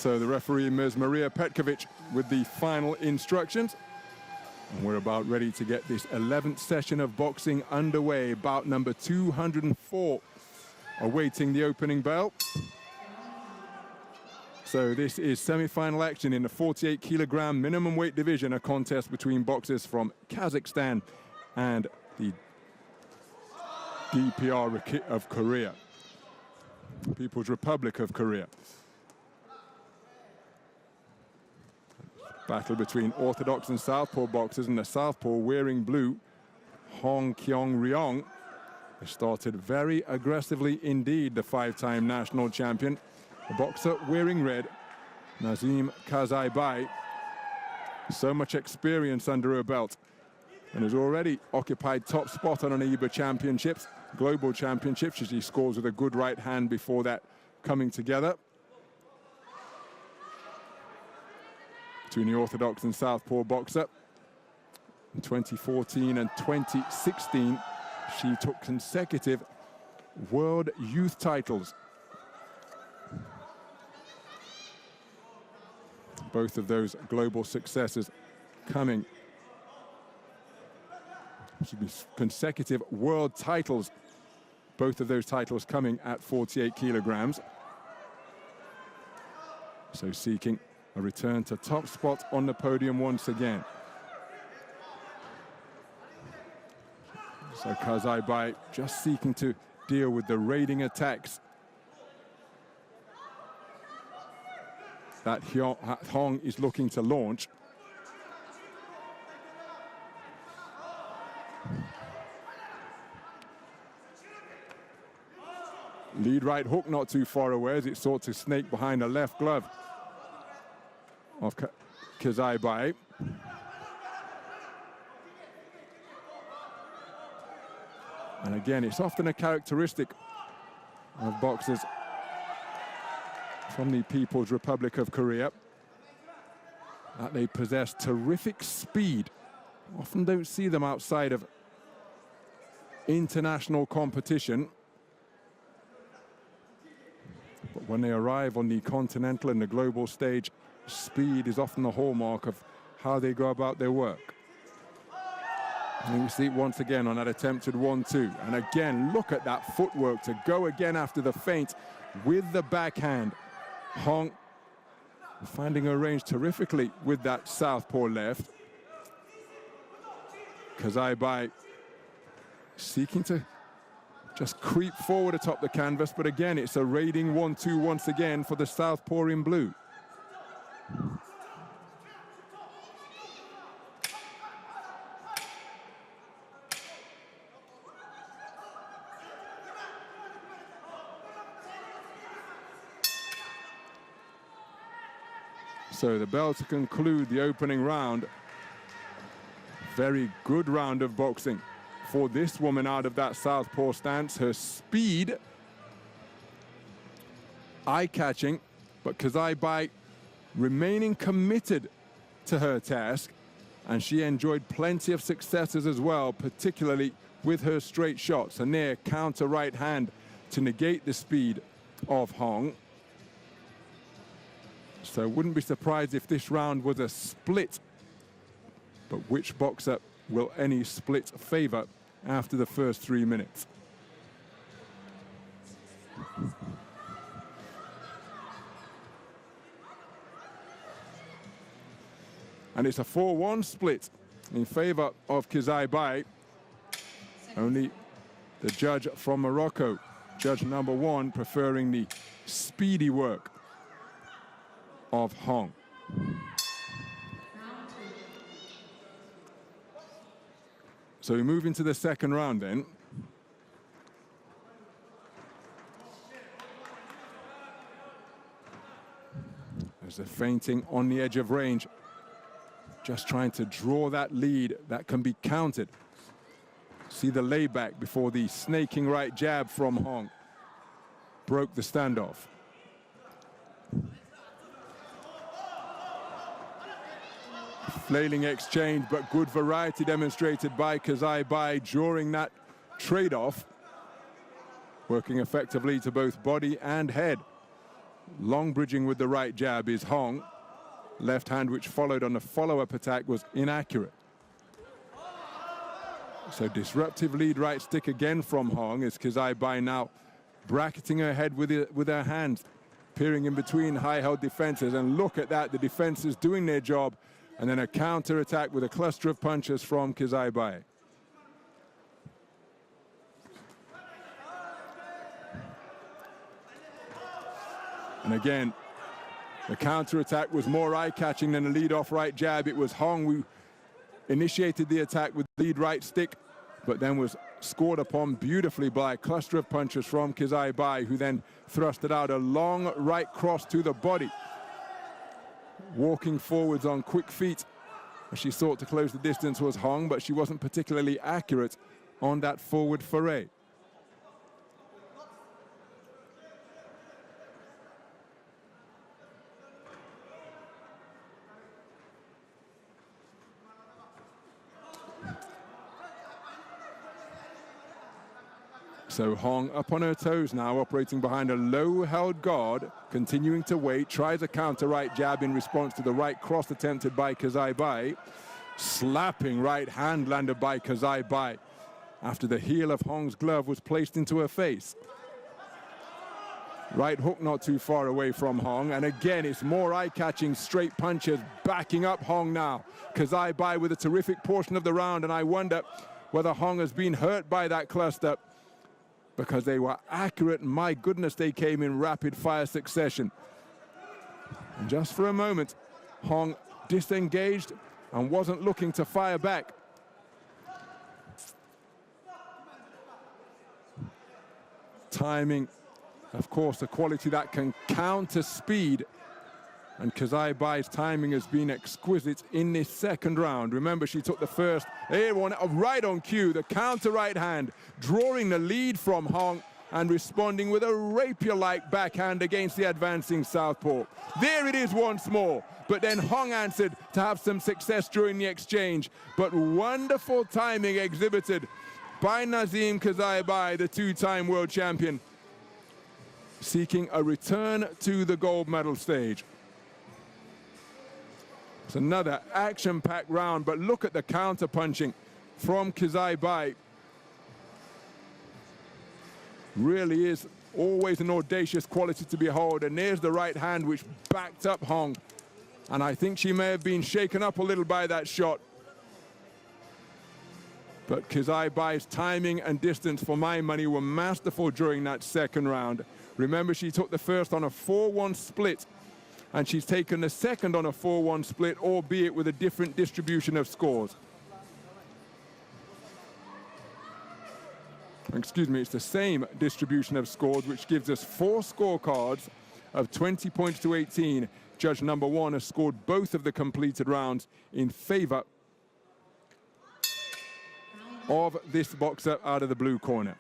So the referee, Ms. Maria Petkovic, with the final instructions. And we're about ready to get this 11th session of boxing underway. Bout number 204, awaiting the opening bell. So this is semi-final action in the 48 kilogram minimum weight division, a contest between boxers from Kazakhstan and the DPR of Korea, People's Republic of Korea. Battle between orthodox and southpaw boxers, and the southpaw wearing blue, Hong Riong, started very aggressively indeed, the five-time national champion. The boxer wearing red, Nazım Қызайбай, so much experience under her belt and has already occupied top spot on an IBA championships, global championships, as she scores with a good right hand before that coming together. Between the orthodox and southpaw boxer. In 2014 and 2016, she took consecutive world youth titles. Both of those global successes coming. Should be consecutive world titles. Both of those titles coming at 48 kilograms. So seeking a return to top spot on the podium once again. So Қызайбай just seeking to deal with the raiding attacks that Hong is looking to launch. Lead right hook not too far away as it sought to snake behind the left glove of Қызайбай. And again, it's often a characteristic of boxers from the People's Republic of Korea that they possess terrific speed. Often don't see them outside of international competition. But when they arrive on the continental and the global stage, speed is often the hallmark of how they go about their work. And you see it once again on that attempted 1-2. And again, look at that footwork to go again after the feint with the backhand. Hong finding her range terrifically with that southpaw left. Қызайбай seeking to just creep forward atop the canvas, but again, it's a raiding 1-2 once again for the southpaw in blue. So the bell to conclude the opening round. Very good round of boxing for this woman out of that southpaw stance. Her speed, eye-catching, but Қызайбай remaining committed to her task, and she enjoyed plenty of successes as well, particularly with her straight shots. A near counter right hand to negate the speed of Hong. So wouldn't be surprised if this round was a split. But which boxer will any split favor after the first 3 minutes? And it's a 4-1 split in favor of Қызайбай. Only the judge from Morocco, judge number 1, preferring the speedy work of Hong. So we move into the second round then. There's a feinting on the edge of range. Just trying to draw that lead that can be counted. See the layback before the snaking right jab from Hong broke the standoff. Flailing exchange, but good variety demonstrated by Қызайбай during that trade-off, working effectively to both body and head. Long bridging with the right jab is Hong. Left hand, which followed on a follow-up attack, was inaccurate. So disruptive lead right stick again from Hong, as Қызайбай now bracketing her head with her hands, peering in between high-held defenses. And look at that, the defenses doing their job. And then a counter attack with a cluster of punches from Қызайбай. And again, the counter-attack was more eye-catching than a lead-off right jab. It was Hong who initiated the attack with the lead right stick, but then was scored upon beautifully by a cluster of punches from Қызайбай, who then thrusted out a long right cross to the body. Walking forwards on quick feet as she sought to close the distance was Hong, but she wasn't particularly accurate on that forward foray. So Hong up on her toes now, operating behind a low-held guard, continuing to wait, tries a counter right jab in response to the right cross attempted by Қызайбай. Slapping right hand landed by Қызайбай after the heel of Hong's glove was placed into her face. Right hook not too far away from Hong, and again it's more eye-catching straight punches backing up Hong now. Қызайбай with a terrific portion of the round, and I wonder whether Hong has been hurt by that cluster, because they were accurate. My goodness, they came in rapid fire succession. And just for a moment, Hong disengaged and wasn't looking to fire back. Timing, of course, a quality that can counter speed. And Қызайбай's timing has been exquisite in this second round. Remember, she took the first, right on cue, the counter right hand, drawing the lead from Hong and responding with a rapier-like backhand against the advancing southpaw. There it is once more, but then Hong answered to have some success during the exchange. But wonderful timing exhibited by Nazım Қызайбay, the two-time world champion, seeking a return to the gold medal stage. It's another action-packed round, but look at the counter-punching from Қызайбay. Really is always an audacious quality to behold, and there's the right hand which backed up Hong. And I think she may have been shaken up a little by that shot. But Қызайbay's timing and distance, for my money, were masterful during that second round. Remember, she took the first on a 4-1 split, and she's taken the second on a 4-1 split, albeit with a different distribution of scores. Excuse me, it's the same distribution of scores, which gives us 4 scorecards of 20 points to 18. Judge number 1 has scored both of the completed rounds in favor of this boxer out of the blue corner.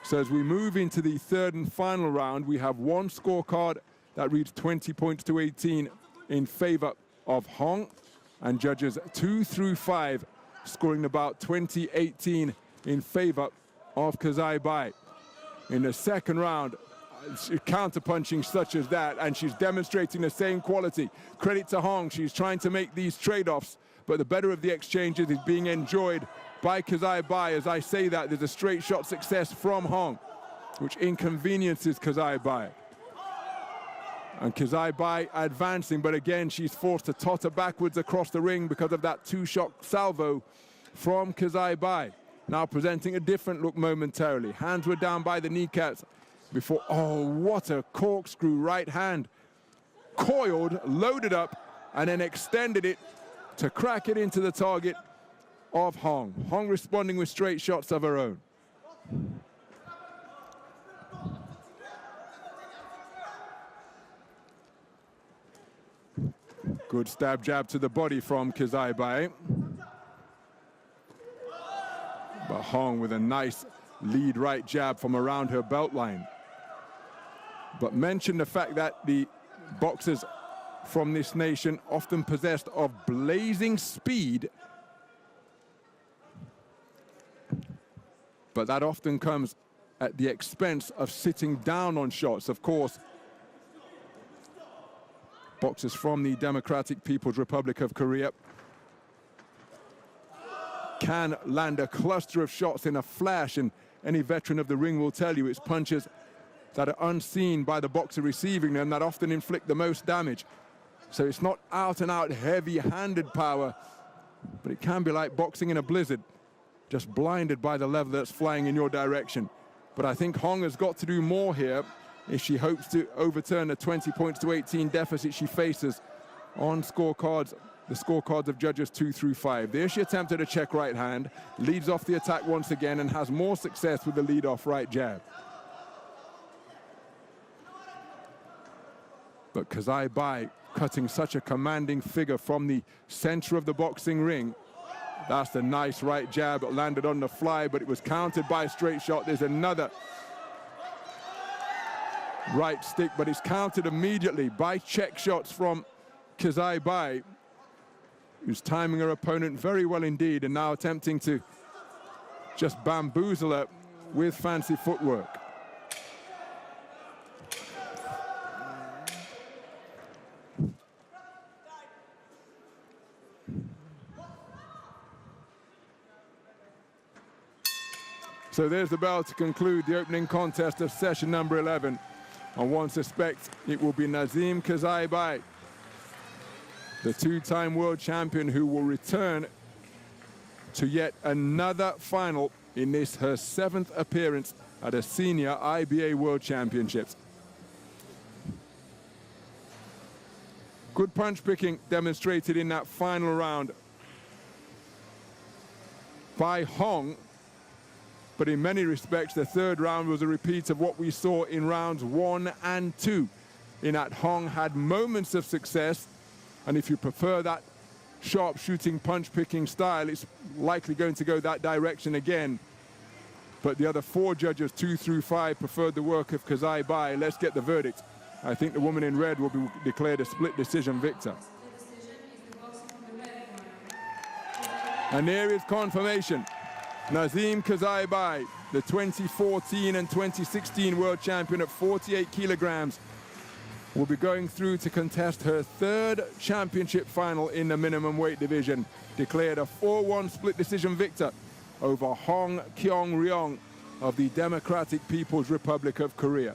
So as we move into the third and final round, we have 1 scorecard that reads 20 points to 18 in favor of Hong, and judges 2 through 5 scoring about 20-18 in favor of Қызайбай. In the second round, counter-punching such as that, and she's demonstrating the same quality. Credit to Hong, she's trying to make these trade-offs, but the better of the exchanges is being enjoyed by Қызайбay. As I say that, there's a straight shot success from Hong, which inconveniences Қызайбay. And Қызайбay advancing, but again, she's forced to totter backwards across the ring because of that 2-shot salvo from Қызайбay. Now presenting a different look momentarily. Hands were down by the kneecaps before, oh, what a corkscrew right hand. Coiled, loaded up, and then extended it to crack it into the target of Hong. Hong responding with straight shots of her own. Good stab jab to the body from Қызайбay. But Hong with a nice lead right jab from around her belt line. But mention the fact that the boxers from this nation often possessed of blazing speed, but that often comes at the expense of sitting down on shots. Of course, boxers from the Democratic People's Republic of Korea, can land a cluster of shots in a flash, and any veteran of the ring will tell you it's punches that are unseen by the boxer receiving them that often inflict the most damage. So it's not out-and-out heavy-handed power, but it can be like boxing in a blizzard, just blinded by the level that's flying in your direction. But I think Hong has got to do more here if she hopes to overturn a 20 points to 18 deficit she faces on scorecards, the scorecards of judges 2 through 5. There she attempted a check right hand, leads off the attack once again and has more success with the lead-off right jab. But Қызайбай cutting such a commanding figure from the center of the boxing ring. That's the nice right jab that landed on the fly, but it was countered by a straight shot. There's another right stick, but it's countered immediately by check shots from Қызайбай, who's timing her opponent very well indeed and now attempting to just bamboozle her with fancy footwork. So there's the bell to conclude the opening contest of session number 11. And one suspects it will be Nazım Қызайбай, the two-time world champion, who will return to yet another final in this, her 7th appearance at a senior IBA World Championships. Good punch picking demonstrated in that final round by Hong, but in many respects the third round was a repeat of what we saw in rounds 1 and 2, in that Hong had moments of success, and if you prefer that sharp-shooting punch-picking style, it's likely going to go that direction again. But the other 4 judges, 2 through 5, preferred the work of Қызайбай. Let's get the verdict. I think the woman in red will be declared a split decision victor. And here is confirmation. Nazım Қызайбай, the 2014 and 2016 world champion at 48 kilograms, will be going through to contest her 3rd championship final in the minimum weight division, declared a 4-1 split decision victor over Hong Riong of the Democratic People's Republic of Korea.